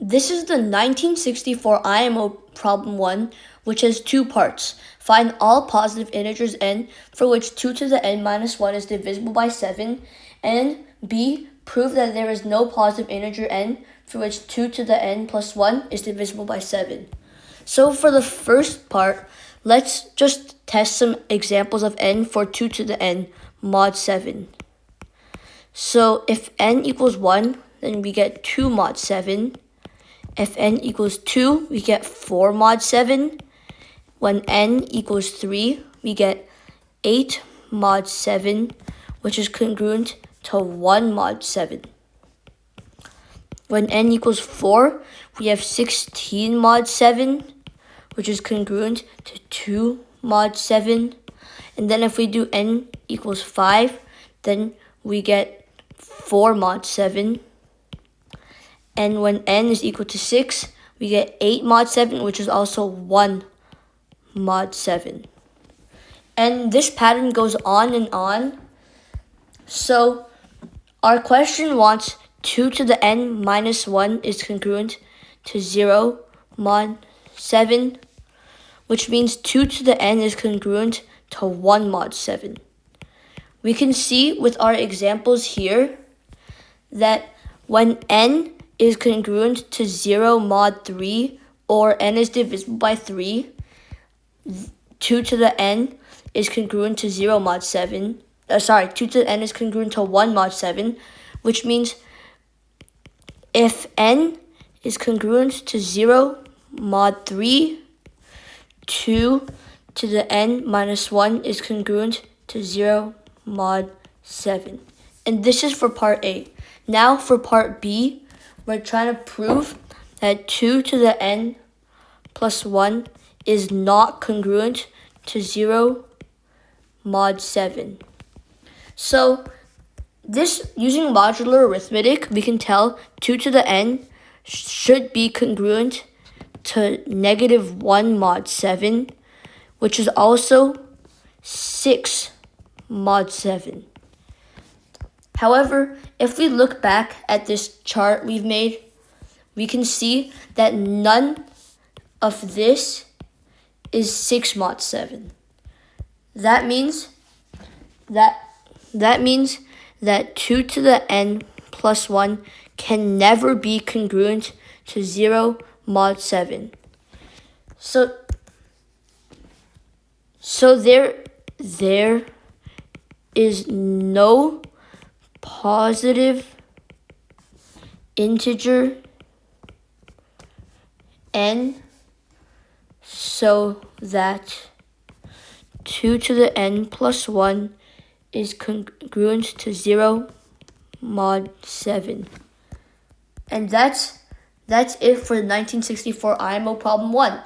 This is the 1964 IMO problem 1, which has two parts. Find all positive integers n for which 2 to the n minus 1 is divisible by 7, and B, prove that there is no positive integer n for which 2 to the n plus 1 is divisible by 7. So for the first part, let's just test some examples of n for 2 to the n mod 7. So if n equals 1, then we get 2 mod 7. If n equals 2, we get 4 mod 7. When n equals 3, we get 8 mod 7, which is congruent to 1 mod 7. When n equals 4, we have 16 mod 7, which is congruent to 2 mod 7. And then if we do n equals 5, then we get 4 mod 7. And when n is equal to 6, we get 8 mod 7, which is also 1 mod 7. And this pattern goes on and on. So our question wants 2 to the n minus 1 is congruent to 0 mod 7, which means 2 to the n is congruent to 1 mod 7. We can see with our examples here that when n is congruent to 0 mod 3, or n is divisible by 3, 2 to the n is congruent to 0 mod 7. 2 to the n is congruent to 1 mod 7, which means if n is congruent to 0 mod 3, 2 to the n minus 1 is congruent to 0 mod 7. And this is for part A. Now for part B, we're trying to prove that 2 to the n plus 1 is not congruent to 0 mod 7. So this, using modular arithmetic, we can tell 2 to the n should be congruent to -1 mod 7, which is also 6 mod 7. However, if we look back at this chart we've made, we can see that none of this is 6 mod 7. That means that 2 to the n plus 1 can never be congruent to 0 mod 7. So there is no positive integer n so that 2 to the n plus 1 is congruent to 0 mod 7. And that's it for the 1964 IMO problem 1.